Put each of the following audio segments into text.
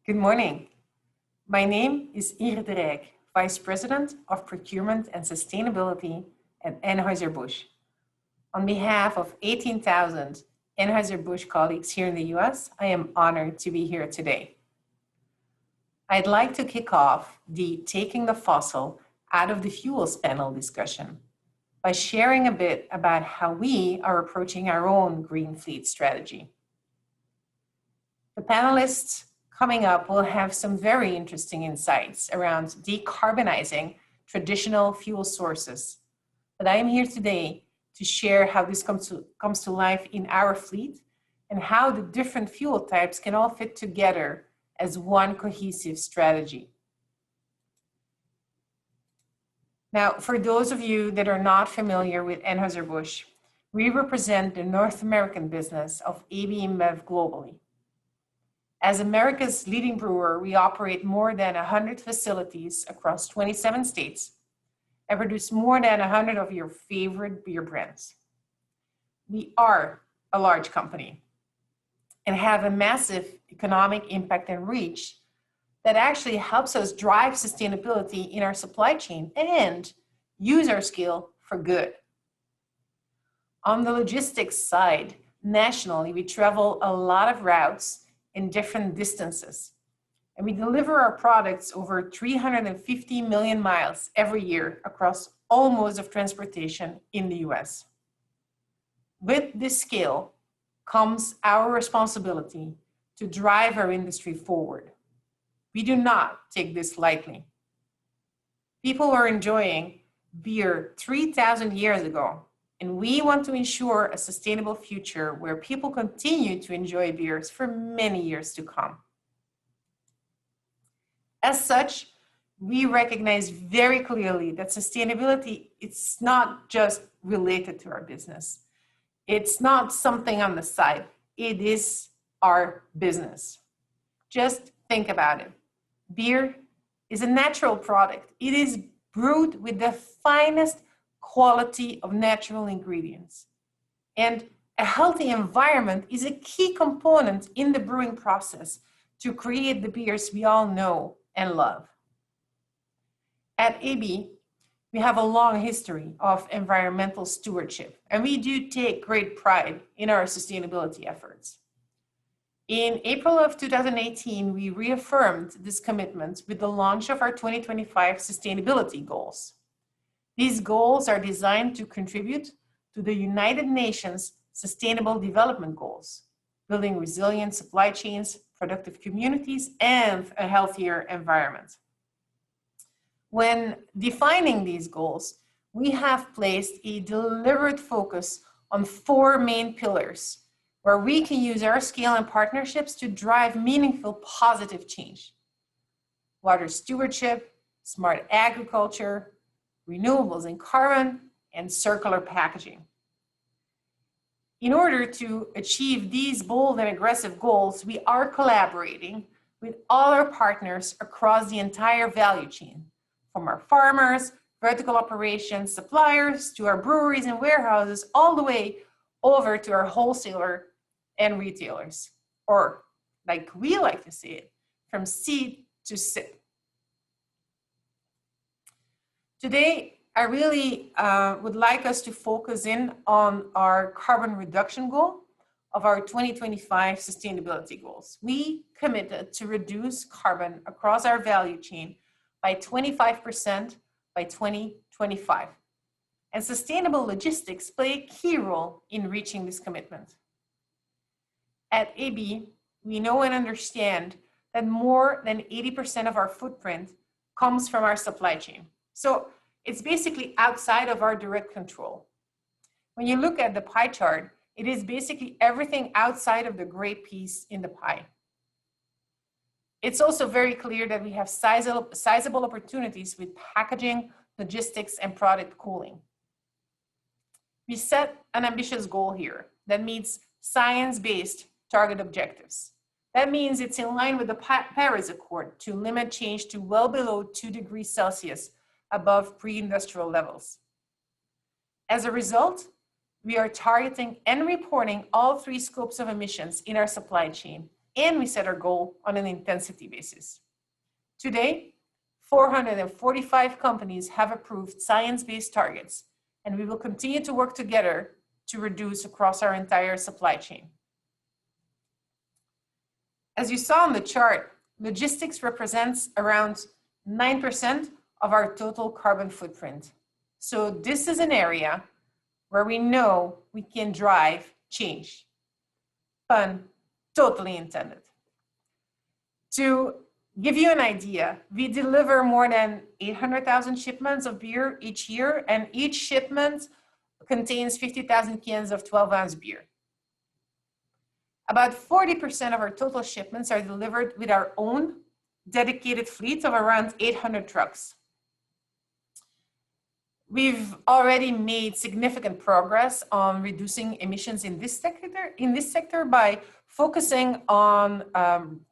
Good morning. My name is Ingrid Ryck, Vice President of Procurement and Sustainability at Anheuser-Busch. On behalf of 18,000 Anheuser-Busch colleagues here in the US, I am honored to be here today. I'd like to kick off the Taking the Fossil Out of the Fuels panel discussion by sharing a bit about how we are approaching our own green fleet strategy. The panelists coming up will have some very interesting insights around decarbonizing traditional fuel sources. But I am here today to share how this comes to life in our fleet and how the different fuel types can all fit together as one cohesive strategy. Now, for those of you that are not familiar with Anheuser-Busch, we represent the North American business of AB InBev globally. As America's leading brewer, we operate more than 100 facilities across 27 states and produce more than 100 of your favorite beer brands. We are a large company and have a massive economic impact and reach that actually helps us drive sustainability in our supply chain and use our scale for good. On the logistics side, nationally, we travel a lot of routes in different distances, and we deliver our products over 350 million miles every year across all modes of transportation in the US. With this scale comes our responsibility to drive our industry forward. We do not take this lightly. People were enjoying beer 3,000 years ago, and we want to ensure a sustainable future where people continue to enjoy beers for many years to come. As such, we recognize very clearly that sustainability is not just related to our business. It's not something on the side. It is our business. Just think about it. Beer is a natural product. It is brewed with the finest quality of natural ingredients. And a healthy environment is a key component in the brewing process to create the beers we all know and love. At AB, we have a long history of environmental stewardship, and we do take great pride in our sustainability efforts. In April of 2018, we reaffirmed this commitment with the launch of our 2025 sustainability goals. These goals are designed to contribute to the United Nations Sustainable Development Goals, building resilient supply chains, productive communities, and a healthier environment. When defining these goals, we have placed a deliberate focus on four main pillars where we can use our scale and partnerships to drive meaningful positive change: water stewardship, smart agriculture, renewables and carbon, and circular packaging. In order to achieve these bold and aggressive goals, we are collaborating with all our partners across the entire value chain, from our farmers, vertical operations, suppliers, to our breweries and warehouses, all the way over to our wholesaler and retailers, or like we like to say it, from seed to sip. Today, I really would like us to focus in on our carbon reduction goal of our 2025 sustainability goals. We committed to reduce carbon across our value chain by 25% by 2025. And sustainable logistics play a key role in reaching this commitment. At AB, we know and understand that more than 80% of our footprint comes from our supply chain. So it's basically outside of our direct control. When you look at the pie chart, it is basically everything outside of the gray piece in the pie. It's also very clear that we have sizable opportunities with packaging, logistics, and product cooling. We set an ambitious goal here that meets science-based target objectives. That means it's in line with the Paris Accord to limit change to well below 2 degrees Celsius above pre-industrial levels. As a result, we are targeting and reporting all 3 scopes of emissions in our supply chain and we set our goal on an intensity basis. Today, 445 companies have approved science-based targets, and we will continue to work together to reduce across our entire supply chain. As you saw on the chart, logistics represents around 9% of our total carbon footprint. So this is an area where we know we can drive change. Pun totally intended. To give you an idea, we deliver more than 800,000 shipments of beer each year, and each shipment contains 50,000 cans of 12-ounce beer. About 40% of our total shipments are delivered with our own dedicated fleet of around 800 trucks. We've already made significant progress on reducing emissions in this sector by focusing on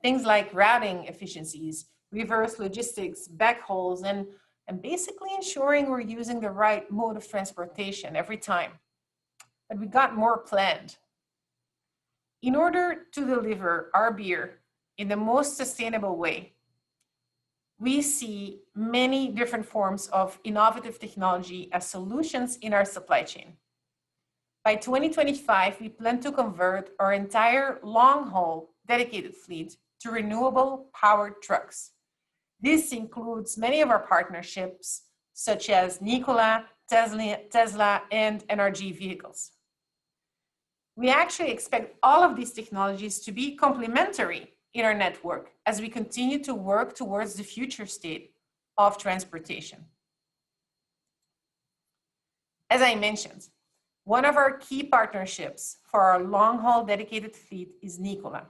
things like routing efficiencies, reverse logistics, backhauls, and basically ensuring we're using the right mode of transportation every time. But we got more planned. In order to deliver our beer in the most sustainable way, we see many different forms of innovative technology as solutions in our supply chain. By 2025, we plan to convert our entire long-haul dedicated fleet to renewable powered trucks. This includes many of our partnerships, such as Nikola, Tesla, and NRG vehicles. We actually expect all of these technologies to be complementary in our network as we continue to work towards the future state of transportation. As I mentioned, one of our key partnerships for our long-haul dedicated fleet is Nikola.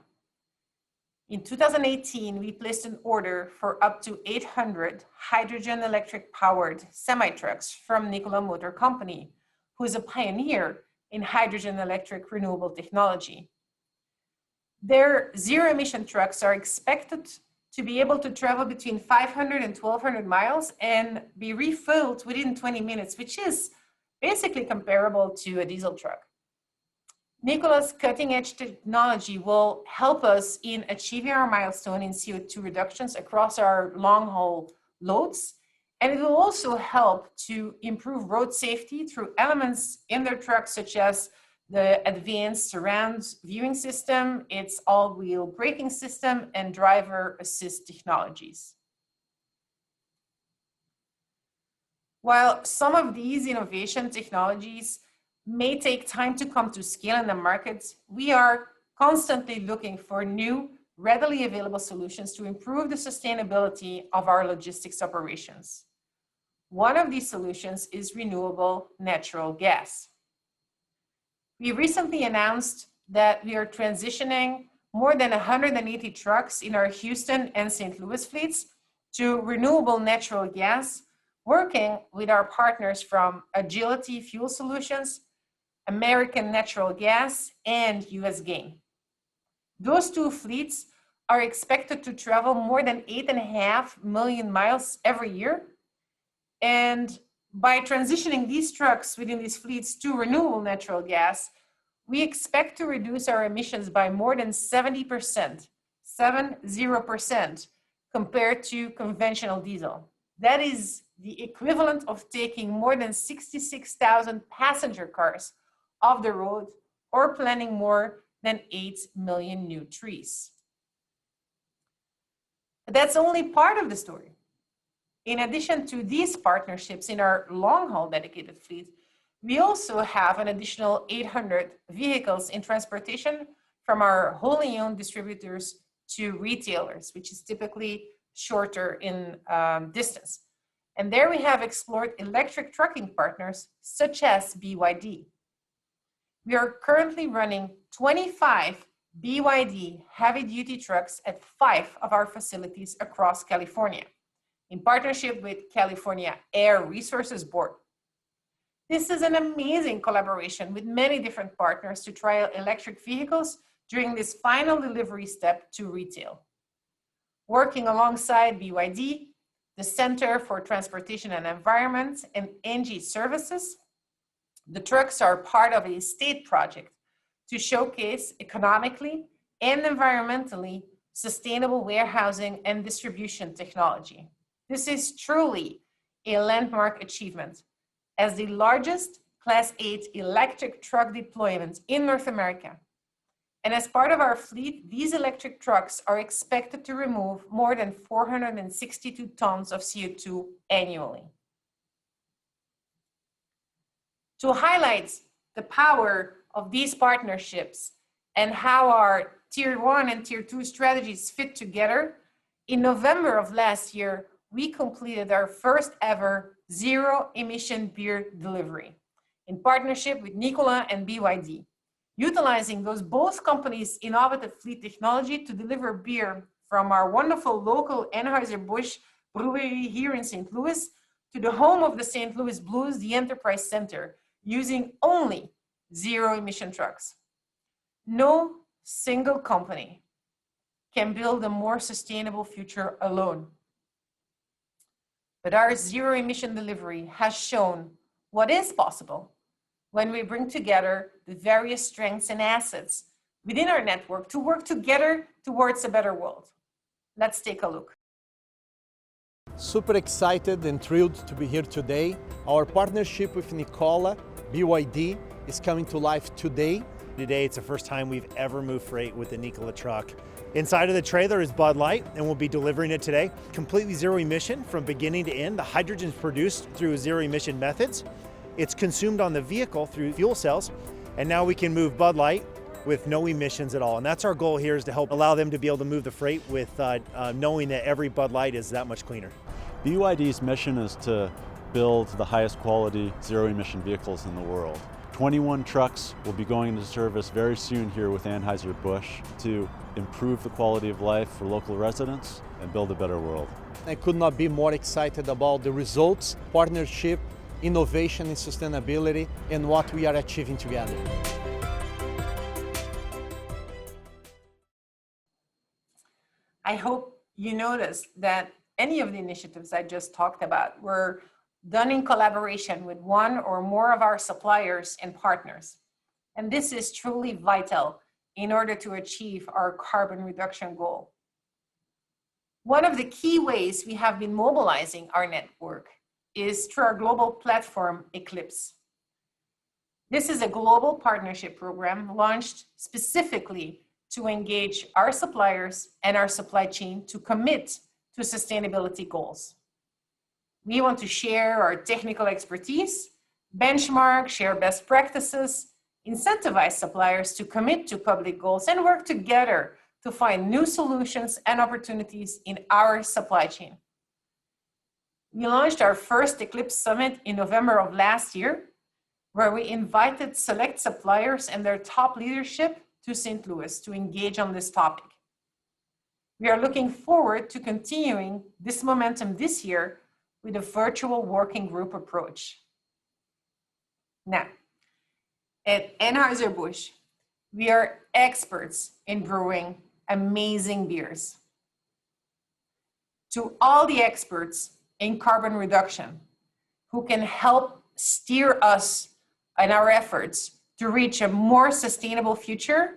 In 2018, we placed an order for up to 800 hydrogen electric powered semi-trucks from Nikola Motor Company, who is a pioneer in hydrogen electric renewable technology. Their zero-emission trucks are expected to be able to travel between 500 and 1,200 miles and be refilled within 20 minutes, which is basically comparable to a diesel truck. Nikola's cutting-edge technology will help us in achieving our milestone in CO2 reductions across our long-haul loads, and it will also help to improve road safety through elements in their trucks such as the advanced surround viewing system, its all-wheel braking system, and driver assist technologies. While some of these innovation technologies may take time to come to scale in the markets, we are constantly looking for new, readily available solutions to improve the sustainability of our logistics operations. One of these solutions is renewable natural gas. We recently announced that we are transitioning more than 180 trucks in our Houston and St. Louis fleets to renewable natural gas, working with our partners from Agility Fuel Solutions, American Natural Gas, and US Gain. Those two fleets are expected to travel more than 8.5 million miles every year. And by transitioning these trucks within these fleets to renewable natural gas, we expect to reduce our emissions by more than 70%, 70%, compared to conventional diesel. That is the equivalent of taking more than 66,000 passenger cars off the road or planting more than 8 million new trees. But that's only part of the story. In addition to these partnerships in our long-haul dedicated fleet, we also have an additional 800 vehicles in transportation from our wholly owned distributors to retailers, which is typically shorter in distance. And there we have explored electric trucking partners such as BYD. We are currently running 25 BYD heavy-duty trucks at 5 of our facilities across California, in partnership with California Air Resources Board. This is an amazing collaboration with many different partners to trial electric vehicles during this final delivery step to retail. Working alongside BYD, the Center for Transportation and Environment, and ENGIE Services, the trucks are part of a state project to showcase economically and environmentally sustainable warehousing and distribution technology. This is truly a landmark achievement as the largest Class 8 electric truck deployment in North America. And as part of our fleet, these electric trucks are expected to remove more than 462 tons of CO2 annually. To highlight the power of these partnerships and how our Tier 1 and Tier 2 strategies fit together, in November of last year, we completed our first ever zero emission beer delivery in partnership with Nikola and BYD, utilizing those both companies' innovative fleet technology to deliver beer from our wonderful local Anheuser-Busch brewery here in St. Louis to the home of the St. Louis Blues, the Enterprise Center, using only zero emission trucks. No single company can build a more sustainable future alone. But our zero emission delivery has shown what is possible when we bring together the various strengths and assets within our network to work together towards a better world. Let's take a look. Super excited and thrilled to be here today. Our partnership with Nikola, BYD, is coming to life today. Today, it's the first time we've ever moved freight with the Nikola truck. Inside of the trailer is Bud Light, and we'll be delivering it today. Completely zero emission from beginning to end. The hydrogen is produced through zero emission methods. It's consumed on the vehicle through fuel cells, and now we can move Bud Light with no emissions at all. And that's our goal here, is to help allow them to be able to move the freight with knowing that every Bud Light is that much cleaner. BYD's mission is to build the highest quality zero emission vehicles in the world. 21 trucks will be going into service very soon here with Anheuser-Busch to improve the quality of life for local residents and build a better world. I could not be more excited about the results, partnership, innovation and sustainability, and what we are achieving together. I hope you noticed that any of the initiatives I just talked about were done in collaboration with one or more of our suppliers and partners. And this is truly vital in order to achieve our carbon reduction goal. One of the key ways we have been mobilizing our network is through our global platform, Eclipse. This is a global partnership program launched specifically to engage our suppliers and our supply chain to commit to sustainability goals. We want to share our technical expertise, benchmark, share best practices, incentivize suppliers to commit to public goals, and work together to find new solutions and opportunities in our supply chain. We launched our first Eclipse Summit in November of last year, where we invited select suppliers and their top leadership to St. Louis to engage on this topic. We are looking forward to continuing this momentum this year with a virtual working group approach. Now, at Anheuser-Busch, we are experts in brewing amazing beers. To all the experts in carbon reduction who can help steer us in our efforts to reach a more sustainable future,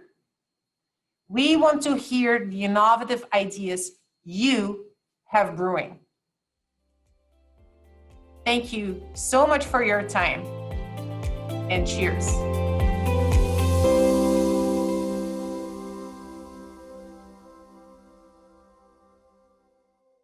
we want to hear the innovative ideas you have brewing. Thank you so much for your time, and cheers.